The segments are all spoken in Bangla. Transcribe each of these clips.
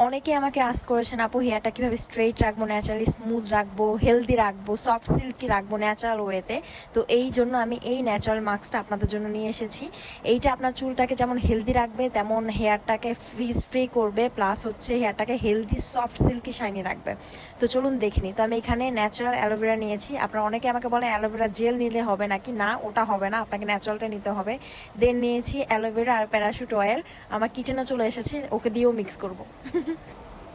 অনেকে আমাকে আস্ক করেছেন, আপু হেয়ারটা কীভাবে স্ট্রেইট রাখবো, ন্যাচারালি স্মুথ রাখবো, হেলদি রাখবো, সফট সিল্কি রাখবো ন্যাচারাল ওয়েতে। তো এই জন্য আমি এই ন্যাচারাল মাস্কটা আপনাদের জন্য নিয়ে এসেছি। এইটা আপনার চুলটাকে যেমন হেলদি রাখবে, তেমন হেয়ারটাকে ফ্রিজ ফ্রি করবে, প্লাস হচ্ছে হেয়ারটাকে হেলদি সফট সিল্কি শাইনি রাখবে। তো চলুন দেখে নিই। তো আমি এখানে ন্যাচারাল অ্যালোভেরা নিয়েছি। আপনারা অনেকে আমাকে বলে অ্যালোভেরা জেল নিলে হবে নাকি, না ওটা হবে না, আপনাকে ন্যাচারালটা নিতে হবে। দেন নিয়েছি অ্যালোভেরা আর প্যারাশুট অয়েল। আমার কিচেনে চলে এসেছে, ওকে দিয়েও মিক্স করব।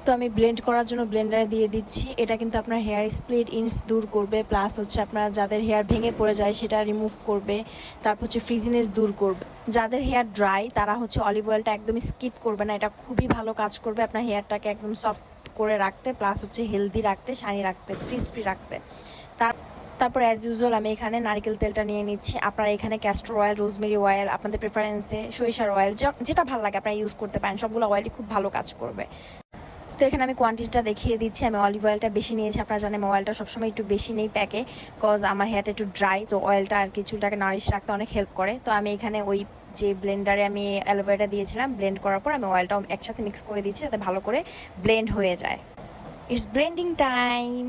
তো আমি ব্লেন্ড করার জন্য ব্লেন্ডারে দিয়ে দিচ্ছি। এটা কিন্তু আপনার হেয়ার স্প্লিট ইন্স দূর করবে, প্লাস হচ্ছে আপনার যাদের হেয়ার ভেঙে পড়ে যায় সেটা রিমুভ করবে, তারপর হচ্ছে ফ্রিজিনেস দূর করবে। যাদের হেয়ার ড্রাই তারা হচ্ছে অলিভ অয়েলটা একদমই স্কিপ করবে না, এটা খুবই ভালো কাজ করবে আপনার হেয়ারটাকে একদম সফট করে রাখতে, প্লাস হচ্ছে হেলদি রাখতে, শাইনি রাখতে, ফ্রিজ ফ্রি রাখতে। তারপর অ্যাজ ইউজুয়াল আমি এখানে নারকেল তেলটা নিয়ে নিচ্ছি। আপনারা এখানে ক্যাস্টর অয়েল, রোজমেরি অয়েল, আপনাদের প্রেফারেন্সে সরিষার অয়েল যেটা ভালো লাগে আপনারা ইউজ করতে পারেন। সবগুলো অয়েলই খুব ভালো কাজ করবে। তো এখানে আমি কোয়ান্টিটিটা দেখিয়ে দিচ্ছি। আমি অলিভ অয়েলটা বেশি নিয়েছি। আপনারা জানেন অয়েলটা সবসময় একটু বেশি নেই প্যাকে, কজ আমার হেয়ারটা একটু ড্রাই, তো অয়েলটা আর কি চুলটাকে নারিশ রাখতে অনেক হেল্প করে। তো আমি এখানে ওই যে ব্লেন্ডারে আমি অ্যালোভেরাটা দিয়েছিলাম, ব্লেন্ড করার পর আমি অয়েলটাও একসাথে মিক্স করে দিচ্ছি যাতে ভালো করে ব্লেন্ড হয়ে যায়। It's blending time.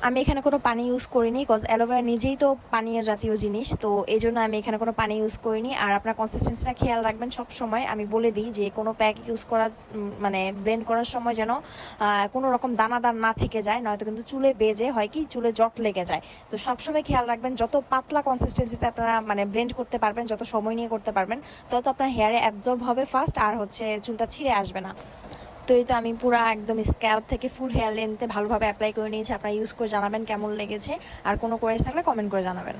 আমি এখানে কোনো পানি ইউজ করিনি, কজ অ্যালোভেরা নিজেই তো পানীয় জাতীয় জিনিস, তো এই জন্য আমি এখানে কোনো পানি ইউজ করিনি। আর আপনার কনসিস্টেন্সিটা খেয়াল রাখবেন সব সময়। আমি বলে দিই যে কোনো প্যাক ইউজ করার মানে ব্লেন্ড করার সময় যেন কোনো রকম দানাদার না থেকে যায়, নয়তো কিন্তু চুলে বেজে হয় কি চুলে জট লেগে যায়। তো সবসময় খেয়াল রাখবেন, যত পাতলা কনসিস্টেন্সিতে আপনারা মানে ব্লেন্ড করতে পারবেন, যত সময় নিয়ে করতে পারবেন, তত আপনার হেয়ারে অ্যাবজর্ব হবে ফাস্ট, আর হচ্ছে চুলটা ছিঁড়ে আসবে না। তো এই তো আমি পুরো একদম স্ক্যাল্প থেকে ফুল হেয়ার লেন্থে ভালোভাবে অ্যাপ্লাই করে নিয়েছি। আপনারা ইউজ করে জানাবেন কেমন লেগেছে, আর কোনো কোয়েরিজ থাকলে কমেন্ট করে জানাবেন।